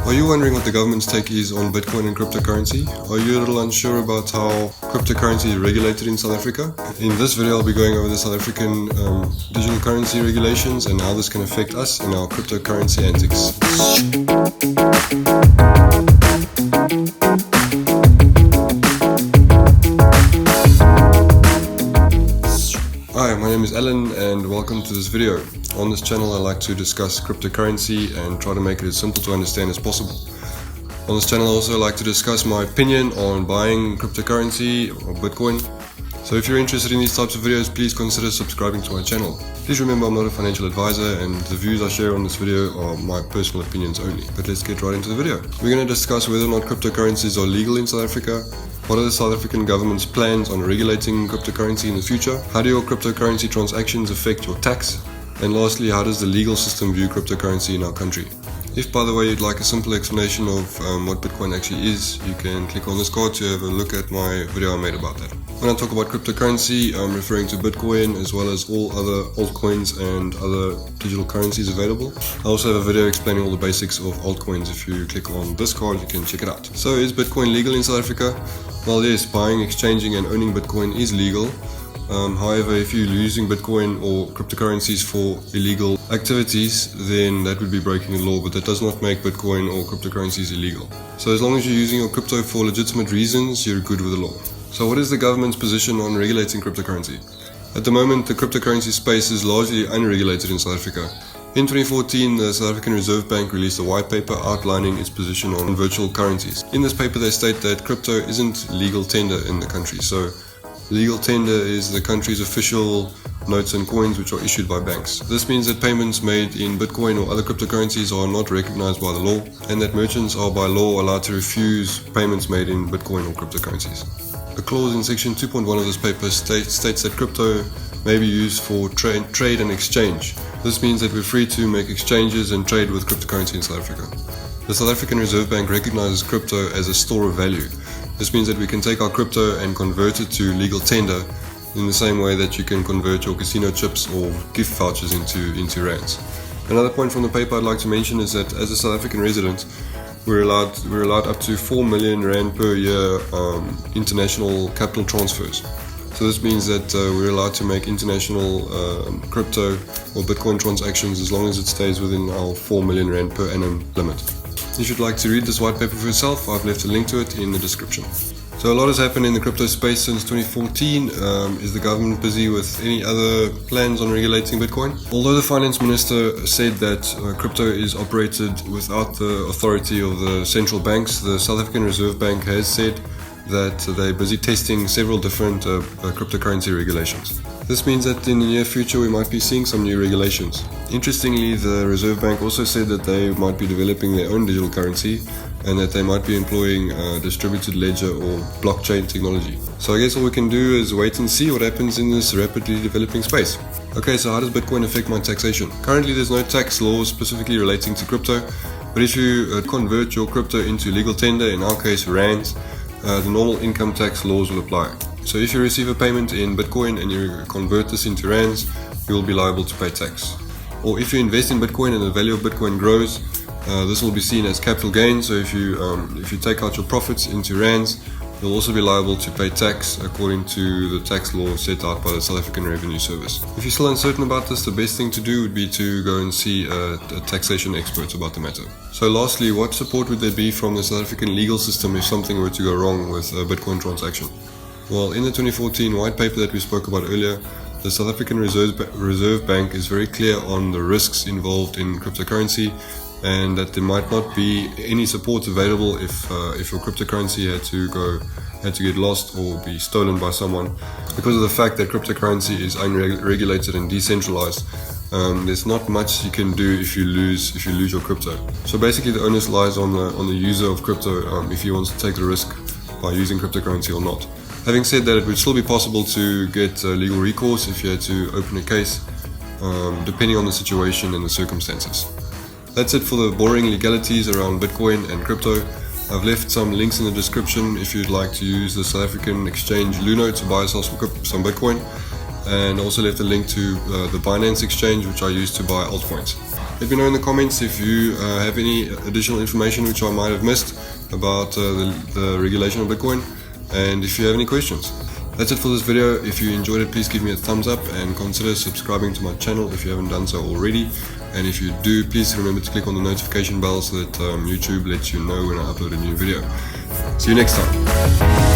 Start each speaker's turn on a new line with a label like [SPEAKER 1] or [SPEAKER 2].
[SPEAKER 1] Are you wondering what the government's take is on Bitcoin and cryptocurrency? Are you a little unsure about how cryptocurrency is regulated in South Africa? In this video I'll be going over the South African digital currency regulations and how this can affect us in our cryptocurrency antics. Hi, my name is Alan and welcome to this video. On this channel I like to discuss cryptocurrency and try to make it as simple to understand as possible. On this channel I also like to discuss my opinion on buying cryptocurrency or Bitcoin. So if you're interested in these types of videos, please consider subscribing to my channel. Please remember I'm not a financial advisor and the views I share on this video are my personal opinions only. But let's get right into the video. We're going to discuss whether or not cryptocurrencies are legal in South Africa. What are the South African government's plans on regulating cryptocurrency in the future? How do your cryptocurrency transactions affect your tax? And lastly, how does the legal system view cryptocurrency in our country? If, by the way, you'd like a simple explanation of what Bitcoin actually is, you can click on this card to have a look at my video I made about that. When I talk about cryptocurrency, I'm referring to Bitcoin as well as all other altcoins and other digital currencies available. I also have a video explaining all the basics of altcoins. If you click on this card, you can check it out. So is Bitcoin legal in South Africa? Well, yes, buying, exchanging and owning Bitcoin is legal. However, if you're using Bitcoin or cryptocurrencies for illegal activities, then that would be breaking the law, but that does not make Bitcoin or cryptocurrencies illegal. So as long as you're using your crypto for legitimate reasons, you're good with the law. So what is the government's position on regulating cryptocurrency? At the moment, the cryptocurrency space is largely unregulated in South Africa. In 2014, the South African Reserve Bank released a white paper outlining its position on virtual currencies. In this paper, they state that crypto isn't legal tender in the country. So legal tender is the country's official notes and coins which are issued by banks. This means that payments made in Bitcoin or other cryptocurrencies are not recognized by the law, and that merchants are by law allowed to refuse payments made in Bitcoin or cryptocurrencies. A clause in section 2.1 of this paper states that crypto may be used for trade and exchange. This means that we're free to make exchanges and trade with cryptocurrency in South Africa. The South African Reserve Bank recognizes crypto as a store of value. This means that we can take our crypto and convert it to legal tender in the same way that you can convert your casino chips or gift vouchers into rands. Another point from the paper I'd like to mention is that as a South African resident, we're allowed up to 4 million rand per year international capital transfers. So this means that we're allowed to make international crypto or Bitcoin transactions as long as it stays within our 4 million rand per annum limit. If you'd like to read this white paper for yourself, I've left a link to it in the description. So a lot has happened in the crypto space since 2014. Is the government busy with any other plans on regulating Bitcoin? Although the finance minister said that crypto is operated without the authority of the central banks, the South African Reserve Bank has said that they're busy testing several different cryptocurrency regulations. This means that in the near future we might be seeing some new regulations. Interestingly, the Reserve Bank also said that they might be developing their own digital currency and that they might be employing distributed ledger or blockchain technology. So I guess all we can do is wait and see what happens in this rapidly developing space. Okay, so how does Bitcoin affect my taxation? Currently there's no tax laws specifically relating to crypto, but if you convert your crypto into legal tender, in our case rands, the normal income tax laws will apply. So if you receive a payment in Bitcoin and you convert this into rands, you will be liable to pay tax. Or if you invest in Bitcoin and the value of Bitcoin grows, this will be seen as capital gain. So if you take out your profits into rands, you'll also be liable to pay tax according to the tax law set out by the South African Revenue Service. If you're still uncertain about this, the best thing to do would be to go and see a taxation expert about the matter. So lastly, what support would there be from the South African legal system if something were to go wrong with a Bitcoin transaction? Well, in the 2014 white paper that we spoke about earlier, the South African Reserve Bank is very clear on the risks involved in cryptocurrency and that there might not be any support available if your cryptocurrency had to get lost or be stolen by someone. Because of the fact that cryptocurrency is unregulated and decentralized, there's not much you can do if you lose your crypto. So basically the onus lies on the user of crypto if he wants to take the risk by using cryptocurrency or not. Having said that, it would still be possible to get legal recourse if you had to open a case, depending on the situation and the circumstances. That's it for the boring legalities around Bitcoin and crypto. I've left some links in the description if you'd like to use the South African exchange Luno to buy or sell some Bitcoin, and also left a link to the Binance exchange which I use to buy altcoins. Let me know in the comments if you have any additional information which I might have missed about the regulation of Bitcoin, and if you have any questions. That's it for this video. If you enjoyed it, please give me a thumbs up and consider subscribing to my channel if you haven't done so already. And if you do, please remember to click on the notification bell so that YouTube lets you know when I upload a new video. See you next time.